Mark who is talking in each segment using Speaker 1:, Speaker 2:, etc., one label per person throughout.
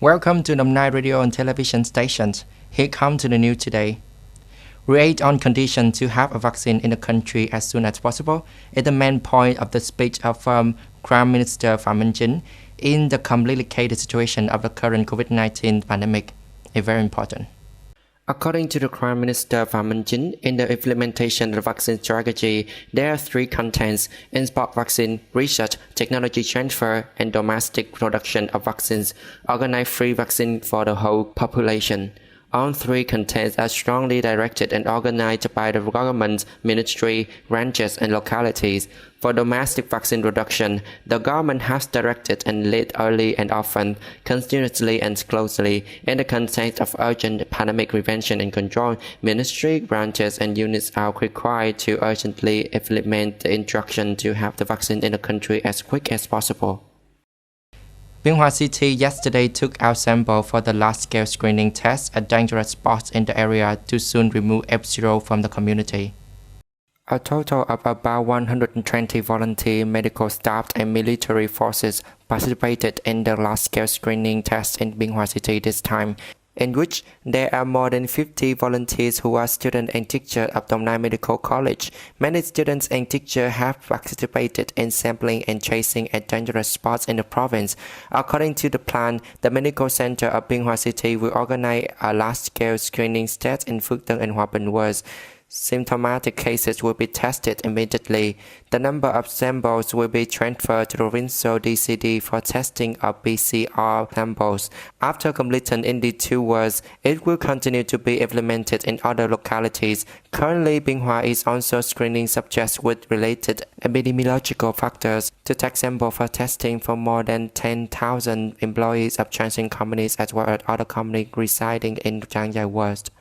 Speaker 1: Welcome to Nai Radio and Television stations. Here come to the news today. React on condition to have a vaccine in the country as soon as possible is the main point of the speech of Prime Minister Phạm Minh Chính in the complicated situation of the current COVID-19 pandemic. It's very important. According to the Prime Minister Phạm Minh Chính, in the implementation of the vaccine strategy, there are three contents: import vaccine, research, technology transfer, and domestic production of vaccines, organize free vaccine for the whole population. All three contents are strongly directed and organized by the government, ministry, branches, and localities. For domestic vaccine production, the government has directed and led early and often, continuously and closely. In the context of urgent pandemic prevention and control, ministry, branches, and units are required to urgently implement the instruction to have the vaccine in the country as quick as possible. Biên Hòa City yesterday took out sample for the large-scale screening test at dangerous spots in the area to soon remove F0 from the community. A total of about 120 volunteer medical staff and military forces participated in the large-scale screening test in Biên Hòa City this time, in which there are more than 50 volunteers who are students and teachers of Đồng Nai Medical College. Many students and teachers have participated in sampling and tracing at dangerous spots in the province. According to the plan, the Medical Center of Biên Hòa City will organize a large-scale screening test in Phước Tân and Hòa Bình where symptomatic cases will be tested immediately. The number of samples will be transferred to the provincial DCD for testing of PCR samples. After completion in the 2 years, it will continue to be implemented in other localities. Currently, Biên Hòa is also screening subjects with related epidemiological factors to take samples for testing for more than 10,000 employees of transit companies as well as other companies residing in Trang Giai West.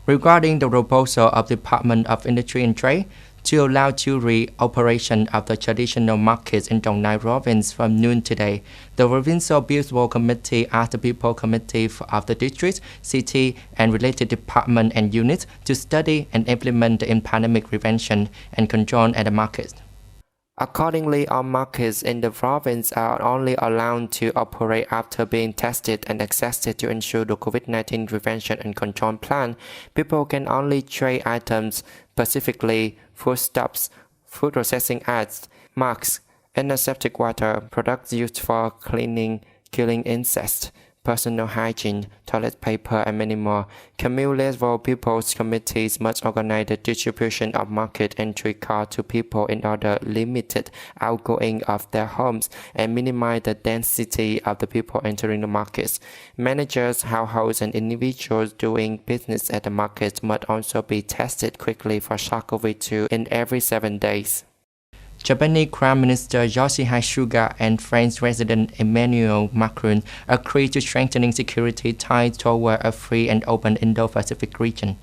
Speaker 1: Regarding the proposal of the Department of Industry and Trade to allow to re-operation of the traditional markets in Đồng Nai province from noon today, the Provincial Beautiful Committee asked the People Committee of the district, city, and related department and units to study and implement the pandemic prevention and control at the markets. Accordingly, all markets in the province are only allowed to operate after being tested and accessed to ensure the COVID-19 prevention and control plan. People can only trade items, specifically foodstuffs, food processing aids, masks, antiseptic water, products used for cleaning, killing insects, personal hygiene, toilet paper, and many more. Commune-level people's committees must organize the distribution of market entry cards to people in order to limit outgoing of their homes and minimize the density of the people entering the markets. Managers, households, and individuals doing business at the markets must also be tested quickly for SARS-CoV-2 in every 7 days. Japanese Prime Minister Yoshihide Suga and French President Emmanuel Macron agreed to strengthening security ties toward a free and open Indo-Pacific region.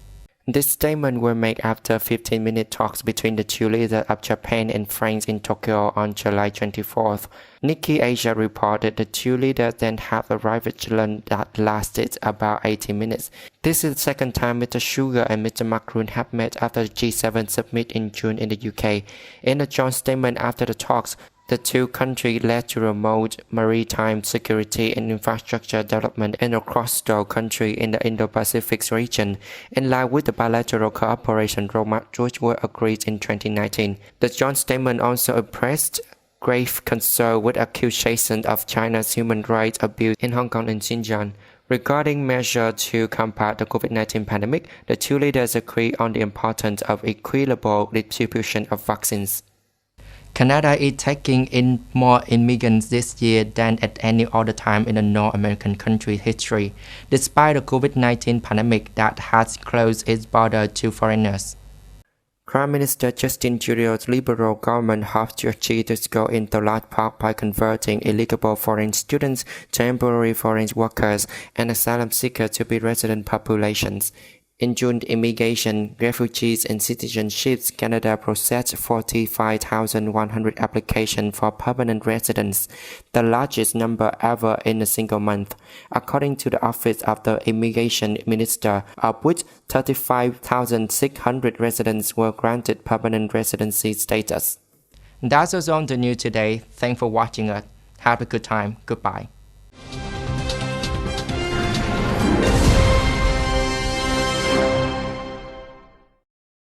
Speaker 1: This statement was made after 15-minute talks between the two leaders of Japan and France in Tokyo on July 24th. Nikkei Asia reported the two leaders then had a private lunch that lasted about 80 minutes. This is the second time Mr. Suga and Mr. Macron have met after the G7 summit in June in the UK. In a joint statement after the talks, the two countries led to remote maritime security and infrastructure development in across the country in the Indo-Pacific region, in line with the bilateral cooperation roadmap which were agreed in 2019. The joint statement also expressed grave concern with accusations of China's human rights abuse in Hong Kong and Xinjiang. Regarding measures to combat the COVID-19 pandemic, the two leaders agreed on the importance of equitable distribution of vaccines. Canada is taking in more immigrants this year than at any other time in the North American country's history, despite the COVID-19 pandemic that has closed its border to foreigners. Prime Minister Justin Trudeau's Liberal government hopes to achieve this goal in the large part by converting illegal foreign students, temporary foreign workers, and asylum seekers to be resident populations. In June, Immigration, Refugees and Citizenships Canada processed 45,100 applications for permanent residence, the largest number ever in a single month, according to the Office of the Immigration Minister, of which 35,600 residents were granted permanent residency status. That's all on the news today. Thanks for watching us. Have a good time. Goodbye.